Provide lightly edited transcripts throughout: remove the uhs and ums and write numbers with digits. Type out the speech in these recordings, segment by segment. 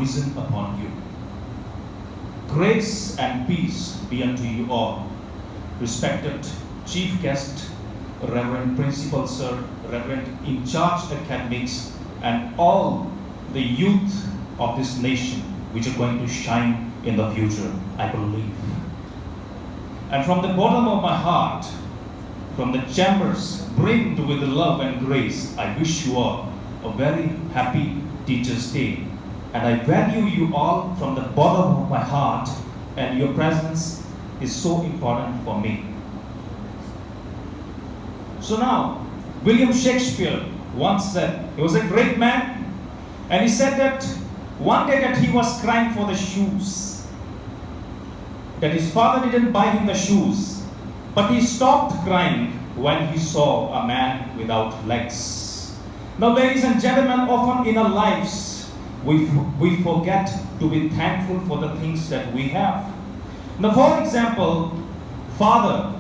risen upon you. Grace and peace be unto you all. Respected Chief Guest, Reverend Principal Sir, Reverend In Charge Academics, and all the youth of this nation which are going to shine in the future, I believe. And from the bottom of my heart, from the chambers brimmed with love and grace, I wish you all a very happy Teachers' Day. And I value you all from the bottom of my heart, and your presence is so important for me. So now, William Shakespeare once said, he was a great man, and he said that one day that he was crying for the shoes, that his father didn't buy him the shoes, but he stopped crying when he saw a man without legs. Now, ladies and gentlemen, often in our lives, we forget to be thankful for the things that we have. Now, for example, fathers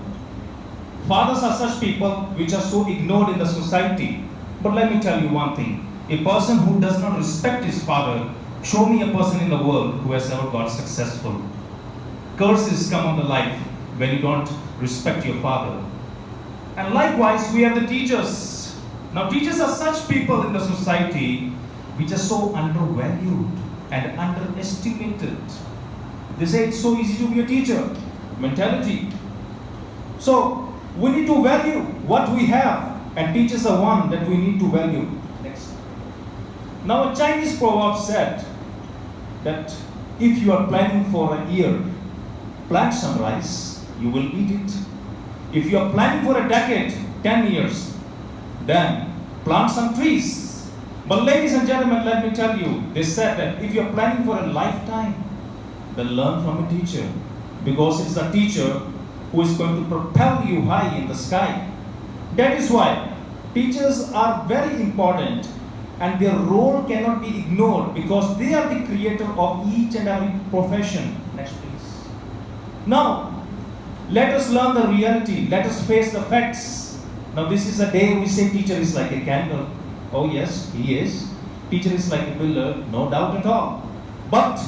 are such people which are so ignored in the society. But let me tell you one thing. A person who does not respect his father, show me a person in the world who has ever got successful. Curses come on the life when you don't respect your father. And likewise, we have the teachers. Now, teachers are such people in the society which are so undervalued and underestimated. They say it's so easy to be a teacher. Mentality. So, we need to value what we have, and teachers are one that we need to value. Next. Now, a Chinese proverb said that if you are planning for a year, plant some rice, you will eat it. If you are planning for a decade, 10 years, then plant some trees. But ladies and gentlemen, let me tell you, they said that if you are planning for a lifetime, then learn from a teacher, because it's a teacher who is going to propel you high in the sky. That is why teachers are very important, and their role cannot be ignored, because they are the creator of each and every profession. Next, please. Now, let us learn the reality. Let us face the facts. Now, this is a day we say teacher is like a candle. Oh yes, he is. Teacher is like a pillar, no doubt at all. But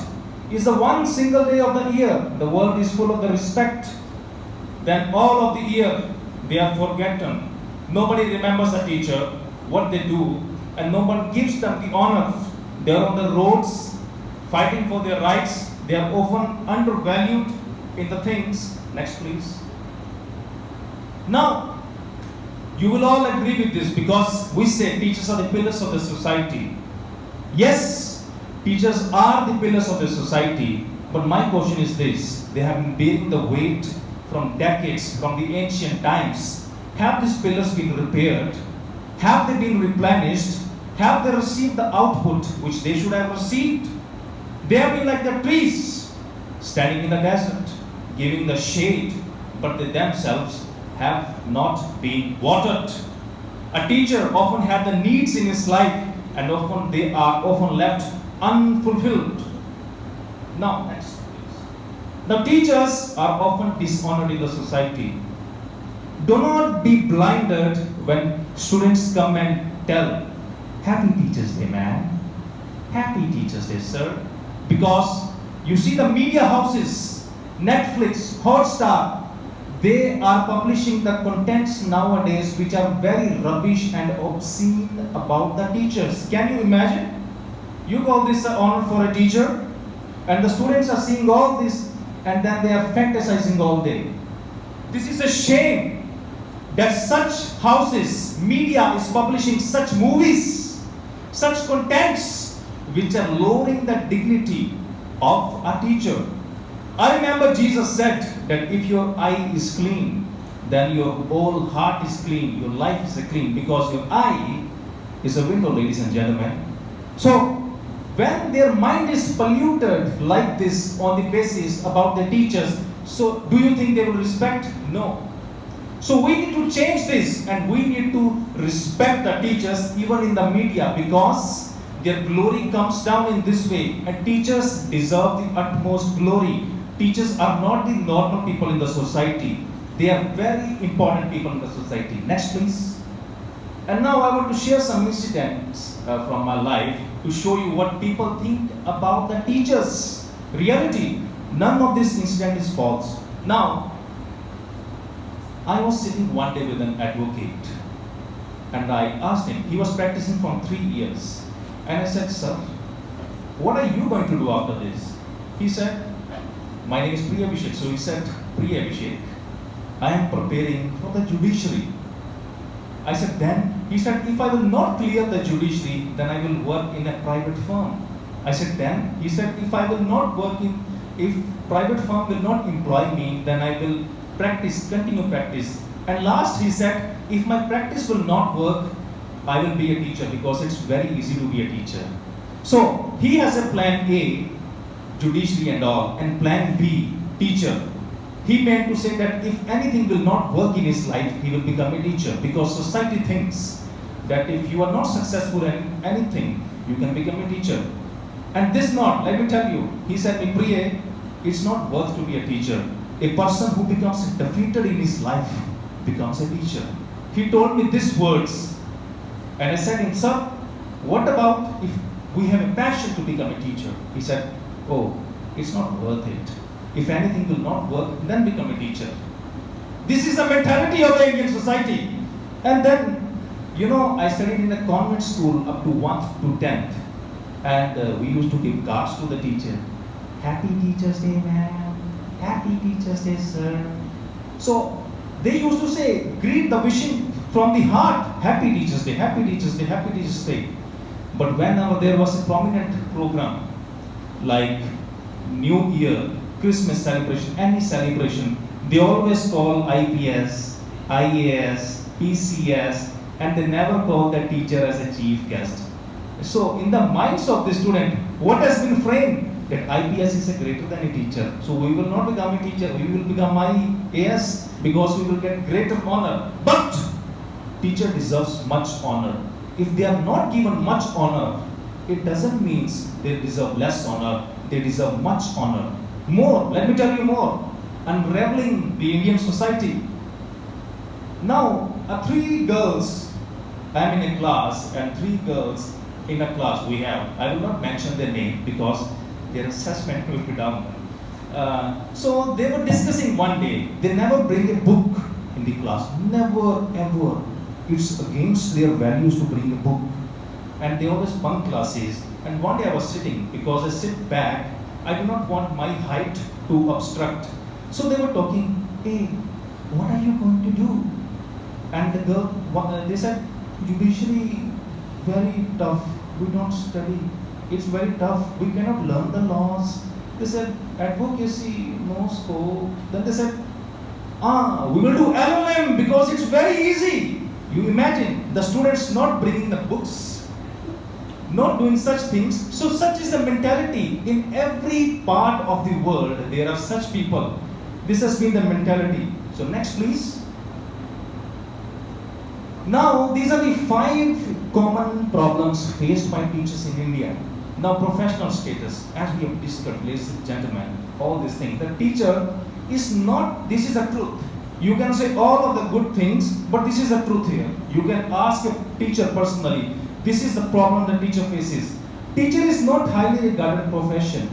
is the one single day of the year the world is full of the respect, then all of the year they are forgotten. Nobody remembers a teacher, what they do, and no one gives them the honor. They are on the roads fighting for their rights. They are often undervalued in the things. Next, please. Now, you will all agree with this, because we say teachers are the pillars of the society. Yes, teachers are the pillars of the society, but my question is this: they have been bearing the weight from decades, from the ancient times. Have these pillars been repaired? Have they been replenished? Have they received the output which they should have received? They have been like the trees standing in the desert, giving the shade, but they themselves have not been watered. A teacher often has the needs in his life, and they are often left unfulfilled. Now, next. Now, teachers are often dishonored in the society. Do not be blinded when students come and tell, "Happy Teachers Day, man. Happy Teachers Day, sir." Because you see the media houses, Netflix, Hotstar, they are publishing the contents nowadays which are very rubbish and obscene about the teachers. Can you imagine? You call this an honor for a teacher, and the students are seeing all this, and then they are fantasizing all day. This is a shame that such houses, media is publishing such movies, such contents which are lowering the dignity of a teacher. I remember Jesus said that if your eye is clean, then your whole heart is clean, your life is clean, because your eye is a window, ladies and gentlemen. So, when their mind is polluted like this on the basis about the teachers, so do you think they will respect? No. So we need to change this, and we need to respect the teachers even in the media, because their glory comes down in this way, and teachers deserve the utmost glory. Teachers are not the normal people in the society. They are very important people in the society. Next, please. And now I want to share some incidents from my life. to show you what people think about the teachers. Reality, none of this incident is false. Now, I was sitting one day with an advocate and I asked him, he was practicing for 3 years. And I said, sir, what are you going to do after this? He said, my name is Priya Abhishek. So he said, Priya Abhishek, I am preparing for the judiciary. I said, then? He said, if I will not clear the judiciary, then I will work in a private firm. I said, then? He said, if I will not work in, if private firm will not employ me, then I will practice, continue practice. And last he said, if my practice will not work, I will be a teacher because it's very easy to be a teacher. So he has a plan A, judiciary and all, and plan B, teacher. He meant to say that if anything will not work in his life, he will become a teacher because society thinks that if you are not successful in anything, you can become a teacher. And this not, let me tell you, he said, Priya, it's not worth to be a teacher. A person who becomes defeated in his life becomes a teacher. He told me these words. And I said to him, sir, what about if we have a passion to become a teacher? He said, oh, it's not worth it. If anything will not work, then become a teacher. This is the mentality of the Indian society. And then, I studied in a convent school up to 1st to 10th. And we used to give cards to the teacher. Happy Teacher's Day, ma'am. Happy Teacher's Day, sir. So, they used to say, greet the wishing from the heart. Happy Teacher's Day, Happy Teacher's Day, Happy Teacher's Day. But whenever there was a prominent program, like New Year, Christmas celebration, any celebration, they always call IPS, IAS, PCS, and they never call the teacher as a chief guest. So in the minds of the student, what has been framed? That IPS is a greater than a teacher. So we will not become a teacher, we will become IAS because we will get greater honor. But teacher deserves much honor. If they are not given much honor, it doesn't mean they deserve less honor, they deserve much honor. More, let me tell you more. Unraveling the Indian society. Now, 3 girls, I am in a class, and 3 girls in a class we have. I will not mention their name because their assessment will be down. So they were discussing one day. They never bring a book in the class. Never, ever. It's against their values to bring a book. And they always bunk classes. And one day I was sitting, because I sit back, I do not want my height to obstruct. So they were talking, hey, what are you going to do? And the girl, they said, judiciary, very tough. We don't study. It's very tough. We cannot learn the laws. They said, advocacy, no scope. Then they said, we will do LLM because it's very easy. You imagine the students not bringing the books, not doing such things. So such is the mentality. In every part of the world, there are such people. This has been the mentality. So next please. Now these are the 5 common problems faced by teachers in India. Now professional status, as we have discussed, ladies and gentlemen, all these things. The teacher is not, this is the truth. You can say all of the good things, but this is the truth here. You can ask a teacher personally. This is the problem the teacher faces. Teacher is not highly regarded profession.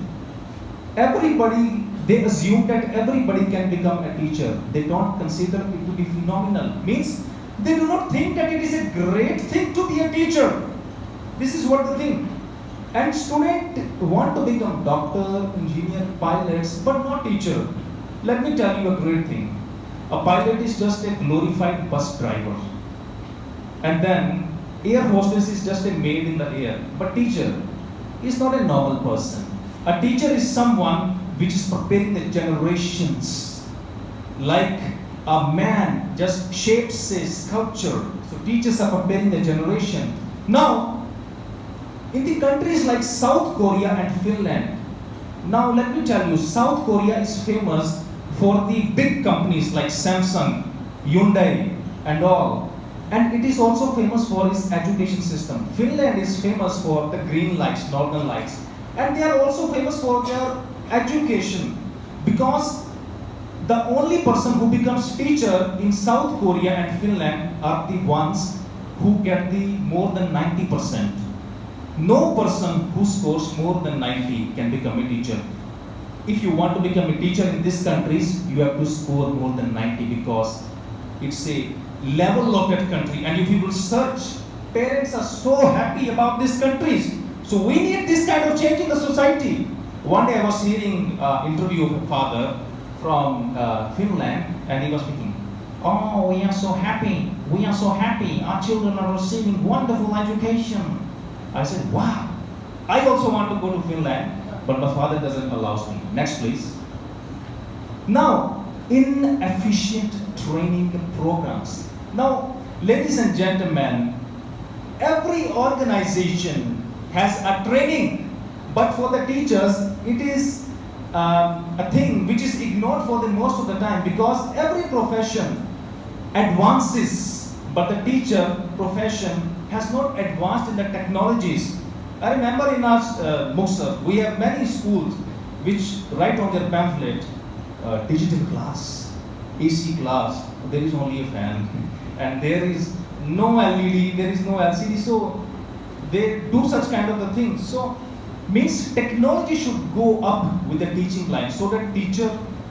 Everybody, they assume that everybody can become a teacher. They don't consider it to be phenomenal. Means they do not think that it is a great thing to be a teacher. This is what they think. And students want to become doctor, engineer, pilots, but not teacher. Let me tell you a great thing. A pilot is just a glorified bus driver. And then air hostess is just a maid in the air. But teacher is not a normal person. A teacher is someone which is preparing the generations. Like a man just shapes a sculpture. So teachers are preparing the generation. Now, in the countries like South Korea and Finland, now let me tell you, South Korea is famous for the big companies like Samsung, Hyundai and all. And it is also famous for its education system. Finland is famous for the green lights, northern lights. And they are also famous for their education. Because the only person who becomes teacher in South Korea and Finland are the ones who get the more than 90%. No person who scores more than 90 can become a teacher. If you want to become a teacher in these countries, you have to score more than 90 because it's a level of that country. And if you will search, parents are so happy about these countries. So we need this kind of change in the society. One day I was hearing an interview of a father from Finland, and he was speaking, "Oh, we are so happy. We are so happy. Our children are receiving wonderful education." I said, "Wow, I also want to go to Finland, but my father doesn't allow me." Next, please. Now, inefficient training programs. Now, ladies and gentlemen, every organization has a training, but for the teachers, it is a thing which is ignored for the most of the time because every profession advances, but the teacher profession has not advanced in the technologies. I remember in our books, we have many schools which write on their pamphlet, digital class, AC class, there is only a fan, and there is no LED, there is no LCD, so they do such kind of a thing. So, means technology should go up with the teaching line so that teacher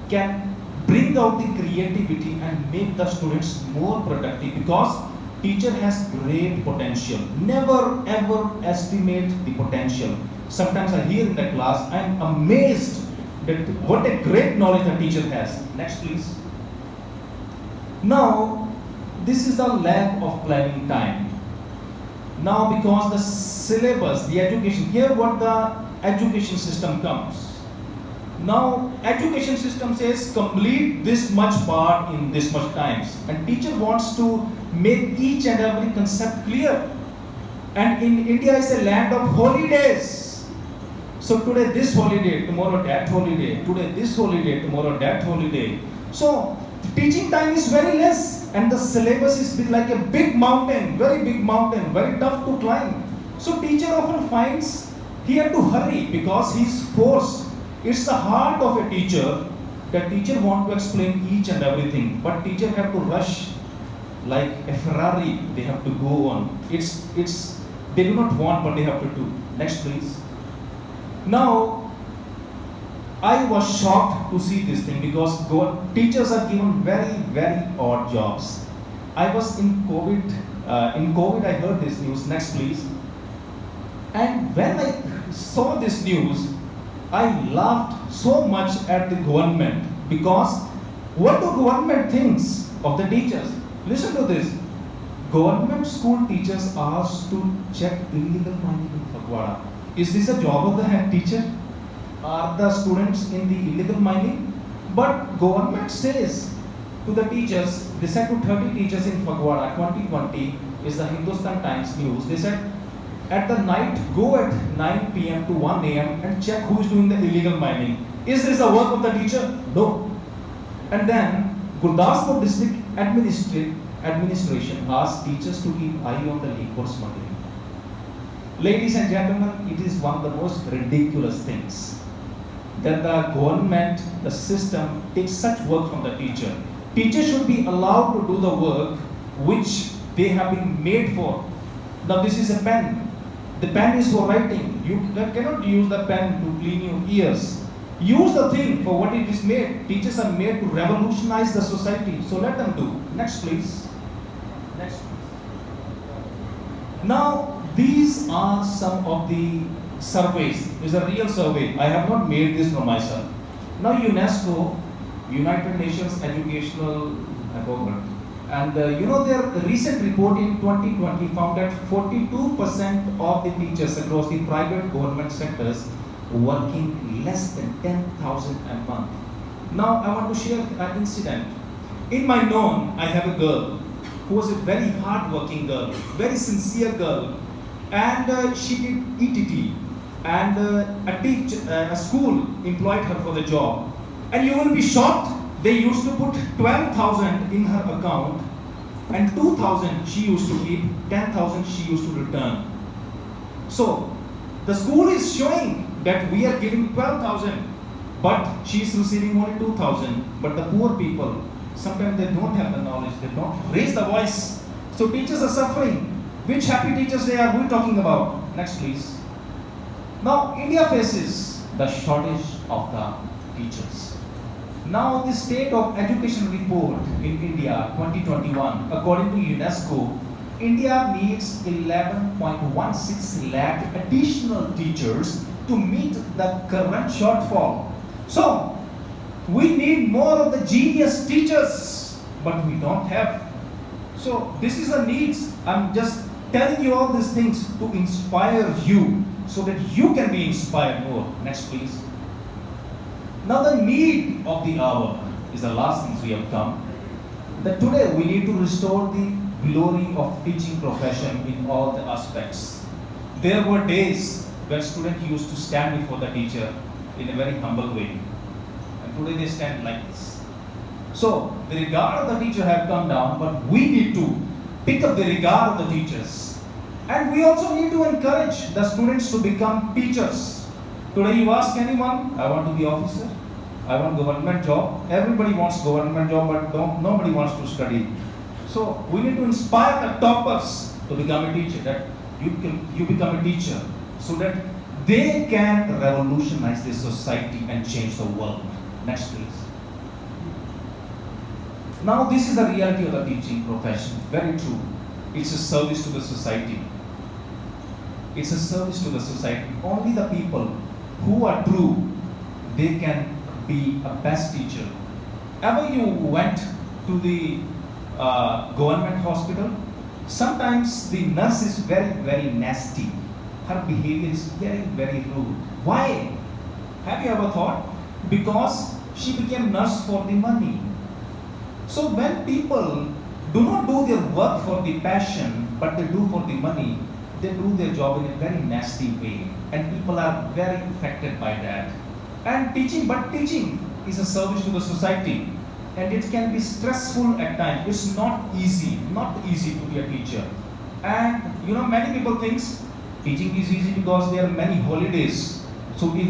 can bring out the creativity and make the students more productive because teacher has great potential. Never ever estimate the potential. Sometimes I hear in the class, I am amazed that what a great knowledge the teacher has. Next please. Now, this is the lack of planning time. Now because the syllabus, the education, here what the education system comes. Now education system says complete this much part in this much times, and teacher wants to make each and every concept clear. And in India is a land of holidays. So today this holiday, tomorrow that holiday, today this holiday, tomorrow that holiday. So the teaching time is very less, and the syllabus is like a big mountain, very tough to climb. So teacher often finds he had to hurry because he is forced. It's the heart of a teacher that teacher want to explain each and everything, but teacher have to rush like a Ferrari. They have to go on. It's they do not want, but they have to do. Next, please. Now, I was shocked to see this thing because teachers are given very odd jobs. I was in COVID. In COVID, I heard this news. Next, please. And when I saw this news, I laughed so much at the government because what do government thinks of the teachers? Listen to this. Government school teachers asked to check illegal mining in Phagwara. Is this a job of the head teacher? Are the students in the illegal mining? But government says to the teachers, they said to 30 teachers in Phagwara, 2020 is the Hindustan Times news. They said, at the night, go at 9 p.m. to 1 a.m. and check who is doing the illegal mining. Is this the work of the teacher? No. And then Gurdaspur district administration asked teachers to keep eye on the liquor smuggling. Ladies and gentlemen, it is one of the most ridiculous things that the government, the system takes such work from the teacher. Teachers should be allowed to do the work which they have been made for. Now this is a pen. The pen is for writing. You cannot use the pen to clean your ears. Use the thing for what it is made. Teachers are made to revolutionize the society. So let them do. Next please. Next please. Now these are some of the surveys. It's a real survey. I have not made this for myself. Now UNESCO, United Nations Educational Program, and their recent report in 2020 found that 42% of the teachers across the private government sectors working less than 10,000 a month. Now I want to share an incident. In my known, I have a girl who was a very hard-working girl, very sincere girl, and she did ETT, and a school employed her for the job. And you will be shocked. They used to put 12,000 in her account, and 2,000 she used to keep, 10,000 she used to return. So the school is showing that we are giving 12,000, but she is receiving only 2,000. But the poor people, sometimes they don't have the knowledge, they don't raise the voice. So teachers are suffering. Which happy teachers they are we talking about? Next please. Now, India faces the shortage of the teachers. Now, the State of Education Report in India 2021, according to UNESCO, India needs 11.16 lakh additional teachers to meet the current shortfall. So, we need more of the genius teachers, but we don't have. So, this is a need. I'm just telling you all these things to inspire you so that you can be inspired more. Next, please. Now, the need of the hour is the last things we have come. That today we need to restore the glory of teaching profession in all the aspects. There were days when students used to stand before the teacher in a very humble way. And today they stand like this. So, the regard of the teacher have come down, but we need to pick up the regard of the teachers. And we also need to encourage the students to become teachers. Today you ask anyone, I want to be officer, I want government job. Everybody wants government job, but nobody wants to study. So we need to inspire the toppers to become a teacher, that you become a teacher, so that they can revolutionize the society and change the world. Next, please. Now, this is the reality of the teaching profession. Very true. It's a service to the society. It's a service to the society. Only the people who are true, they can be a best teacher. Ever you went to the government hospital? Sometimes the nurse is very, very nasty. Her behavior is very, very rude. Why? Have you ever thought? Because she became nurse for the money. So when people do not do their work for the passion, but they do for the money, they do their job in a very nasty way. And people are very affected by that. And teaching is a service to the society. And it can be stressful at times. It's not easy to be a teacher. And many people think teaching is easy because there are many holidays. So if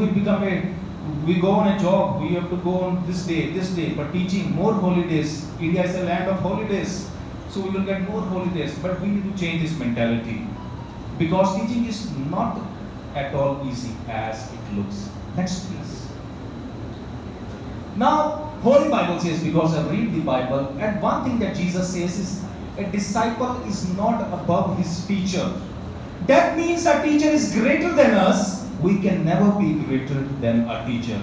we go on a job, we have to go on this day, but teaching more holidays. India is a land of holidays. So we will get more holidays, but we need to change this mentality. Because teaching is not at all easy as it looks. Next, please. Now, Holy Bible says, because I read the Bible, and one thing that Jesus says is, a disciple is not above his teacher. That means a teacher is greater than us. We can never be greater than a teacher.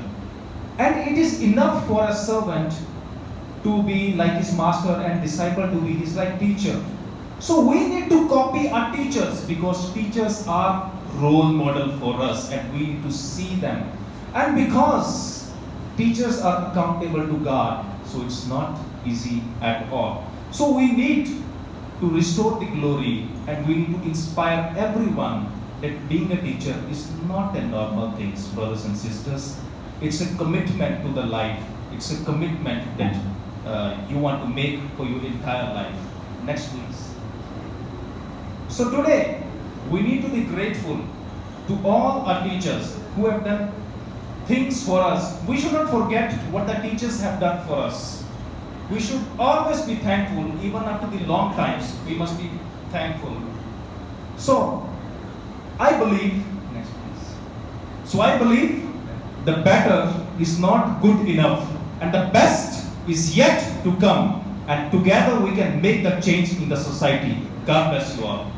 And it is enough for a servant to be like his master and disciple to be his like teacher. So we need to copy our teachers, because teachers are role model for us and we need to see them. And because teachers are accountable to God, so it's not easy at all. So we need to restore the glory, and we need to inspire everyone that being a teacher is not a normal thing, brothers and sisters. It's a commitment to the life. It's a commitment that you want to make for your entire life. Next, please. So today, we need to be grateful to all our teachers who have done things for us. We should not forget what the teachers have done for us. We should always be thankful, even after the long times, we must be thankful. So, I believe the better is not good enough, and the best is yet to come, and together we can make the change in the society. God bless you all.